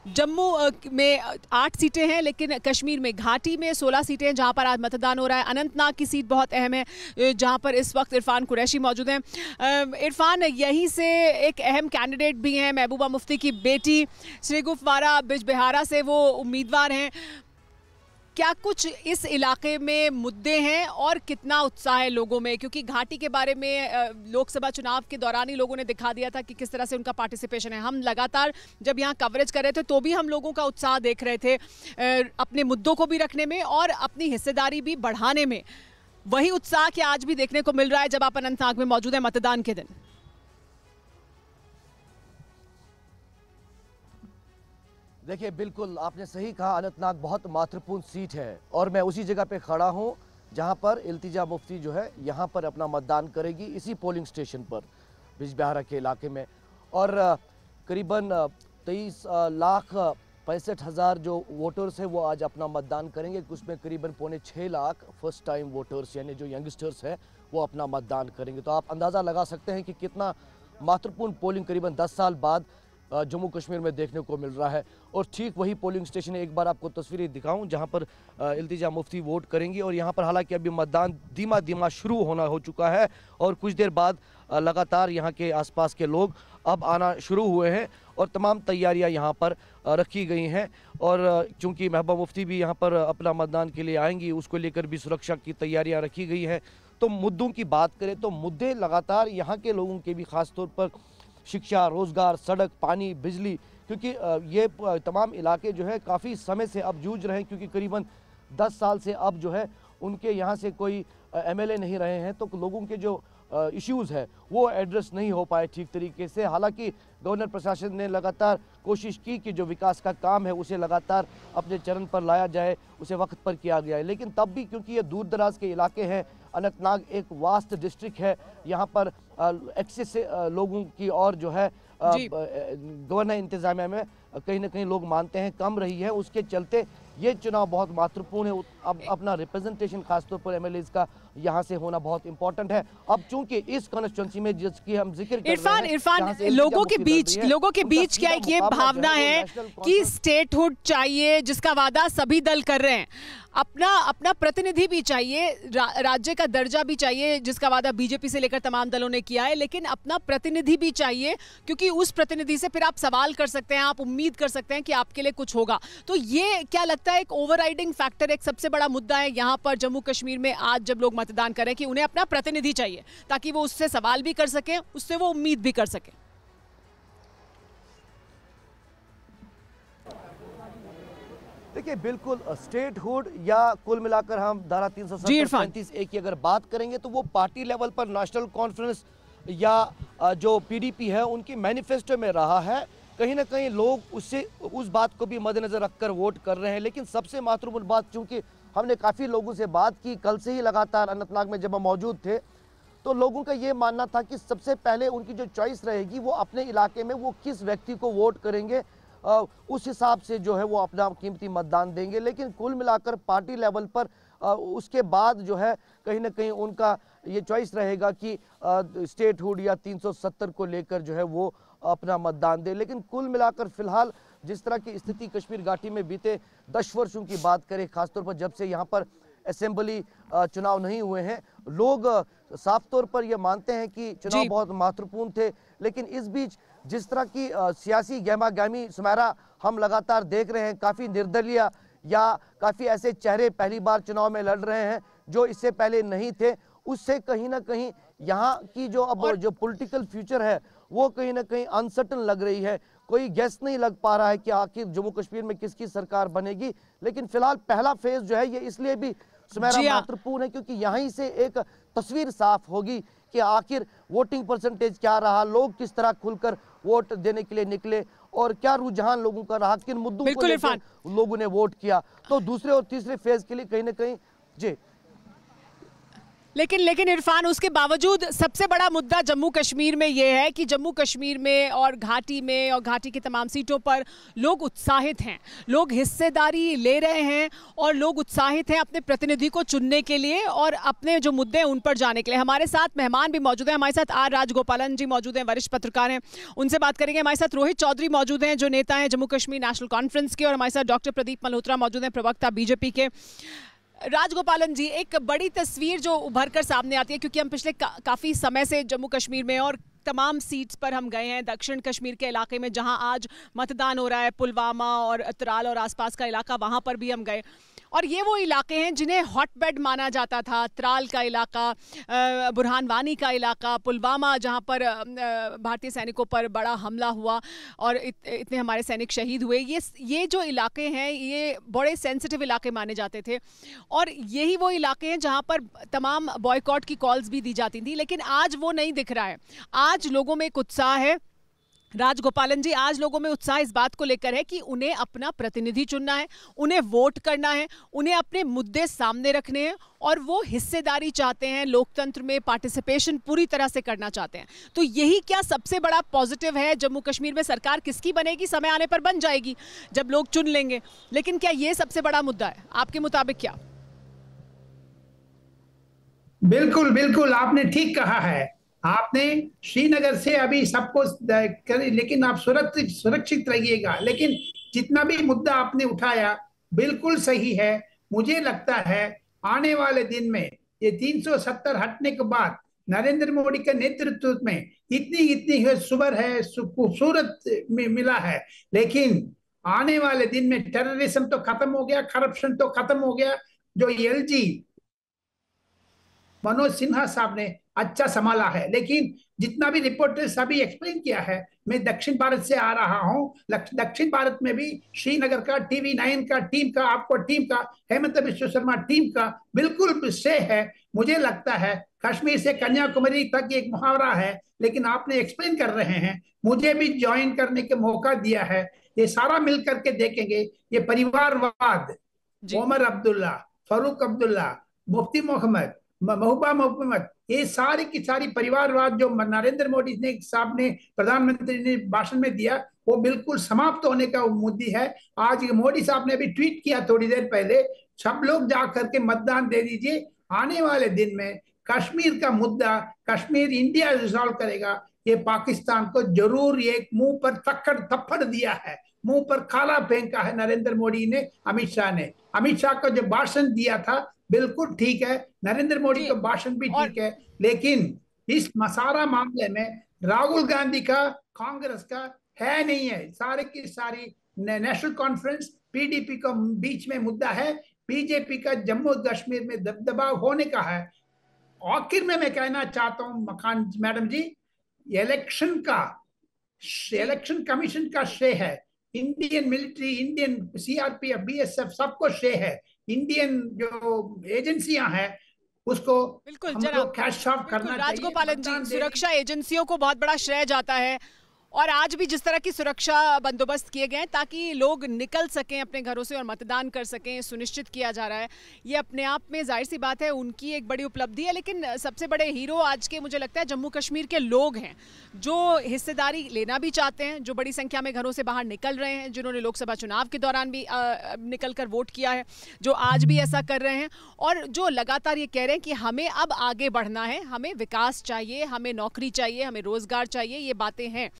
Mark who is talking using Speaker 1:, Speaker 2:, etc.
Speaker 1: जम्मू में 8 सीटें हैं, लेकिन कश्मीर में घाटी में 16 सीटें हैं जहां पर आज मतदान हो रहा है। अनंतनाग की सीट बहुत अहम है जहां पर इस वक्त इरफान कुरैशी मौजूद हैं। इरफान, यहीं से एक अहम कैंडिडेट भी हैं, महबूबा मुफ्ती की बेटी श्रीगुफवारा बिजबिहारा से वो उम्मीदवार हैं। क्या कुछ इस इलाके में मुद्दे हैं और कितना उत्साह है लोगों में? क्योंकि घाटी के बारे में लोकसभा चुनाव के दौरान ही लोगों ने दिखा दिया था कि किस तरह से उनका पार्टिसिपेशन है। हम लगातार जब यहाँ कवरेज कर रहे थे तो भी हम लोगों का उत्साह देख रहे थे अपने मुद्दों को भी रखने में और अपनी हिस्सेदारी भी बढ़ाने में। वही उत्साह क्या आज भी देखने को मिल रहा है जब आप अनंतनाग में मौजूद हैं मतदान के दिन?
Speaker 2: देखिए, बिल्कुल आपने सही कहा, अनंतनाग बहुत महत्वपूर्ण सीट है और मैं उसी जगह पे खड़ा हूं जहां पर इल्तिजा मुफ्ती जो है यहां पर अपना मतदान करेगी, इसी पोलिंग स्टेशन पर बिजबिहारा के इलाके में। और करीबन 23,65,000 जो वोटर्स हैं वो आज अपना मतदान करेंगे। उसमें करीबन 5.25 लाख फर्स्ट टाइम वोटर्स यानी जो यंगस्टर्स हैं वो अपना मतदान करेंगे। तो आप अंदाज़ा लगा सकते हैं कि कितना महत्वपूर्ण पोलिंग करीबन 10 साल बाद जम्मू कश्मीर में देखने को मिल रहा है। और ठीक वही पोलिंग स्टेशन है, एक बार आपको तस्वीरें दिखाऊं जहां पर इल्तिजा मुफ्ती वोट करेंगी। और यहां पर हालांकि अभी मतदान धीमा धीमा शुरू हो चुका है और कुछ देर बाद लगातार यहां के आसपास के लोग अब आना शुरू हुए हैं और तमाम तैयारियां यहां पर रखी गई हैं। और चूंकि महबूबा मुफ्ती भी यहां पर अपना मतदान के लिए आएंगी, उसको लेकर भी सुरक्षा की तैयारियां रखी गई हैं। तो मुद्दों की बात करें तो मुद्दे लगातार यहाँ के लोगों के भी खासतौर पर शिक्षा, रोजगार, सड़क, पानी, बिजली, क्योंकि ये तमाम इलाके जो है काफ़ी समय से अब जूझ रहे हैं, क्योंकि करीबन 10 साल से अब जो है उनके यहाँ से कोई एमएलए नहीं रहे हैं। तो लोगों के जो इश्यूज़ है वो एड्रेस नहीं हो पाए ठीक तरीके से। हालांकि गवर्नर प्रशासन ने लगातार कोशिश की कि जो विकास का काम है उसे लगातार अपने चरण पर लाया जाए, उसे वक्त पर किया गया है। लेकिन तब भी क्योंकि ये दूर दराज के इलाके हैं, अनंतनाग एक वास्ट डिस्ट्रिक्ट है, यहाँ पर एक्सेस से लोगों की और जो है गवर्नर इंतजामिया में कहीं ना कहीं लोग मानते हैं कम रही है। उसके चलते ये चुनाव बहुत महत्वपूर्ण है। अब अपना रिप्रेजेंटेशन खासतौर पर एमएलएज का यहाँ से होना बहुत इंपॉर्टेंट है। अब चूंकि इस कॉन्स्टिट्यूंसी में जिसकी हम जिक्र कर रहे हैं,
Speaker 1: इरफान, लोगों के बीच क्या एक ये भावना है कि स्टेटहुड चाहिए जिसका वादा सभी दल कर रहे हैं, अपना प्रतिनिधि भी चाहिए, राज्य का दर्जा भी चाहिए जिसका वादा बीजेपी से लेकर तमाम दलों ने किया है, लेकिन अपना प्रतिनिधि भी चाहिए क्योंकि उस प्रतिनिधि से फिर आप सवाल कर सकते हैं, आप उम्मीद कर सकते हैं कि आपके लिए कुछ होगा। तो ये क्या लगता है एक ओवरराइडिंग फैक्टर, एक सबसे बड़ा मुद्दा है यहाँ पर जम्मू कश्मीर में आज जब लोग मतदान करें कि उन्हें अपना प्रतिनिधि चाहिए ताकि वो उससे सवाल भी कर सकें, उससे वो उम्मीद भी कर सकें।
Speaker 2: देखिए, बिल्कुल स्टेटहुड या कुल मिलाकर हम धारा 337 की अगर बात करेंगे तो वो पार्टी लेवल पर नेशनल कॉन्फ्रेंस या जो पीडीपी है उनकी मैनिफेस्टो में रहा है। कहीं ना कहीं लोग उस बात को भी मद्देनजर रखकर वोट कर रहे हैं। लेकिन सबसे महत्वपूर्ण बात, चूंकि हमने काफ़ी लोगों से बात की कल से ही लगातार अनंतनाग में जब हम मौजूद थे, तो लोगों का ये मानना था कि सबसे पहले उनकी जो चॉइस रहेगी वो अपने इलाके में वो किस व्यक्ति को वोट करेंगे, उस हिसाब से जो है वो अपना कीमती मतदान देंगे। लेकिन कुल मिलाकर पार्टी लेवल पर उसके बाद जो है कहीं ना कहीं उनका ये चॉइस रहेगा कि स्टेटहुड या 370 को लेकर जो है वो अपना मतदान दे। लेकिन कुल मिलाकर फिलहाल जिस तरह की स्थिति कश्मीर घाटी में बीते 10 वर्षों की बात करें, खासतौर पर जब से यहाँ पर असेंबली चुनाव नहीं हुए हैं, लोग साफ तौर पर ये मानते हैं कि चुनाव बहुत महत्वपूर्ण थे। लेकिन इस बीच जिस तरह की सियासी गहमागहमी सुमेरा हम लगातार देख रहे हैं, काफ़ी निर्दलीय या काफ़ी ऐसे चेहरे पहली बार चुनाव में लड़ रहे हैं जो इससे पहले नहीं थे, उससे कहीं ना कहीं यहाँ की जो अब जो पॉलिटिकल फ्यूचर है वो कहीं ना कहीं अनसर्टन लग रही है। कोई गेस नहीं लग पा रहा है कि आखिर जम्मू कश्मीर में किसकी सरकार बनेगी। लेकिन फिलहाल पहला फेज जो है ये इसलिए भी सुमेरा महत्वपूर्ण है क्योंकि यहीं से एक तस्वीर साफ होगी कि आखिर वोटिंग परसेंटेज क्या रहा, लोग किस तरह खुलकर वोट देने के लिए निकले और क्या रुझान लोगों का रहा, किन मुद्दों को लेकर लोगों ने वोट किया। तो दूसरे और तीसरे फेज के लिए कहीं ना कहीं
Speaker 1: लेकिन इरफान, उसके बावजूद सबसे बड़ा मुद्दा जम्मू कश्मीर में ये है कि जम्मू कश्मीर में और घाटी की तमाम सीटों पर लोग उत्साहित हैं, लोग हिस्सेदारी ले रहे हैं और लोग उत्साहित हैं अपने प्रतिनिधि को चुनने के लिए और अपने जो मुद्दे हैं उन पर जाने के लिए। हमारे साथ मेहमान भी मौजूद हैं, हमारे साथ आर राजगोपालन जी मौजूद हैं, वरिष्ठ पत्रकार हैं, उनसे बात करेंगे। हमारे साथ रोहित चौधरी मौजूद हैं जो नेता हैं जम्मू कश्मीर नेशनल कॉन्फ्रेंस के, और हमारे साथ डॉक्टर प्रदीप मल्होत्रा मौजूद हैं, प्रवक्ता बीजेपी के। राजगोपालन जी, एक बड़ी तस्वीर जो उभर कर सामने आती है, क्योंकि हम पिछले काफ़ी समय से जम्मू कश्मीर में और तमाम सीट्स पर हम गए हैं, दक्षिण कश्मीर के इलाके में जहां आज मतदान हो रहा है, पुलवामा और त्राल और आसपास का इलाका, वहां पर भी हम गए। और ये वो इलाके हैं जिन्हें हॉटबेड माना जाता था, त्राल का इलाका, बुरहान वानी का इलाका, पुलवामा जहां पर भारतीय सैनिकों पर बड़ा हमला हुआ और इतने हमारे सैनिक शहीद हुए। ये जो इलाके हैं ये बड़े सेंसिटिव इलाके माने जाते थे और यही वो इलाके हैं जहां पर तमाम बॉयकॉट की कॉल्स भी दी जाती थी। लेकिन आज वो नहीं दिख रहा है। आज लोगों में एक उत्साह है, राजगोपालन जी, आज लोगों में उत्साह इस बात को लेकर है कि उन्हें अपना प्रतिनिधि चुनना है, उन्हें वोट करना है, उन्हें अपने मुद्दे सामने रखने हैं और वो हिस्सेदारी चाहते हैं, लोकतंत्र में पार्टिसिपेशन पूरी तरह से करना चाहते हैं। तो यही क्या सबसे बड़ा पॉजिटिव है जम्मू कश्मीर में? सरकार किसकी बनेगी, समय आने पर बन जाएगी जब लोग चुन लेंगे, लेकिन क्या ये सबसे बड़ा मुद्दा है आपके मुताबिक? क्या?
Speaker 3: बिल्कुल बिल्कुल, आपने ठीक कहा है। आपने श्रीनगर से अभी सब कुछ करी, लेकिन आप सुरक्षित रहिएगा। लेकिन जितना भी मुद्दा आपने उठाया बिल्कुल सही है। मुझे लगता है आने वाले दिन में ये 370 हटने के बाद नरेंद्र मोदी के नेतृत्व में इतनी सुबर है, खूबसूरत मिला है। लेकिन आने वाले दिन में टेररिज्म तो खत्म हो गया, करप्शन तो खत्म हो गया। जो एलजी मनोज सिन्हा साहब ने अच्छा संभाला है। लेकिन जितना भी रिपोर्टर्स अभी एक्सप्लेन किया है, मैं दक्षिण भारत से आ रहा हूं। दक्षिण भारत में भी श्रीनगर का TV9 का टीम का, आपको टीम का, हेमंत बिश्व शर्मा टीम का बिल्कुल श्रेय है। मुझे लगता है कश्मीर से कन्याकुमारी तक एक मुहावरा है, लेकिन आपने एक्सप्लेन कर रहे हैं, मुझे भी ज्वाइन करने का मौका दिया है। ये सारा मिलकर के देखेंगे, ये परिवारवाद, ओमर अब्दुल्ला, फारूक अब्दुल्ला, मुफ्ती मोहम्मद, महबूबा मोहम्मद, ये सारी की सारी परिवारवाद जो नरेंद्र मोदी ने साहब ने, प्रधानमंत्री ने भाषण में दिया, वो बिल्कुल समाप्त होने का मुद्दी है। आज मोदी साहब ने भी ट्वीट किया थोड़ी देर पहले, सब लोग जा करके मतदान दे दीजिए। आने वाले दिन में कश्मीर का मुद्दा कश्मीर इंडिया रिजॉल्व करेगा। ये पाकिस्तान को जरूर एक मुंह पर थप्पड़ दिया है, मुंह पर खाला फेंका है नरेंद्र मोदी ने, अमित शाह ने। अमित शाह को जो भाषण दिया था बिल्कुल ठीक है, नरेंद्र मोदी का भाषण भी ठीक है, लेकिन इस सारा मामले में राहुल गांधी का, कांग्रेस का है नहीं है। सारे की सारी नेशनल कॉन्फ्रेंस PDP का बीच में मुद्दा है, बीजेपी का जम्मू कश्मीर में दबदबा होने का है। आखिर में मैं कहना चाहता हूं मखान मैडम जी, इलेक्शन कमीशन का श्रेय है, Indian military, Indian CRPF, BSF सबको श्रेय है। इंडियन जो एजेंसियां हैं उसको
Speaker 1: बिल्कुल
Speaker 3: हम लोग कैश ऑफ करना चाहिए।
Speaker 1: राजगोपालन जी, सुरक्षा एजेंसियों को बहुत बड़ा श्रेय जाता है और आज भी जिस तरह की सुरक्षा बंदोबस्त किए गए हैं ताकि लोग निकल सकें अपने घरों से और मतदान कर सकें, सुनिश्चित किया जा रहा है। ये अपने आप में जाहिर सी बात है उनकी एक बड़ी उपलब्धि है। लेकिन सबसे बड़े हीरो आज के मुझे लगता है जम्मू कश्मीर के लोग हैं, जो हिस्सेदारी लेना भी चाहते हैं, जो बड़ी संख्या में घरों से बाहर निकल रहे हैं, जिन्होंने लोकसभा चुनाव के दौरान भी निकल कर वोट किया है, जो आज भी ऐसा कर रहे हैं और जो लगातार ये कह रहे हैं कि हमें अब आगे बढ़ना है, हमें विकास चाहिए, हमें नौकरी चाहिए, हमें रोजगार चाहिए। ये बातें हैं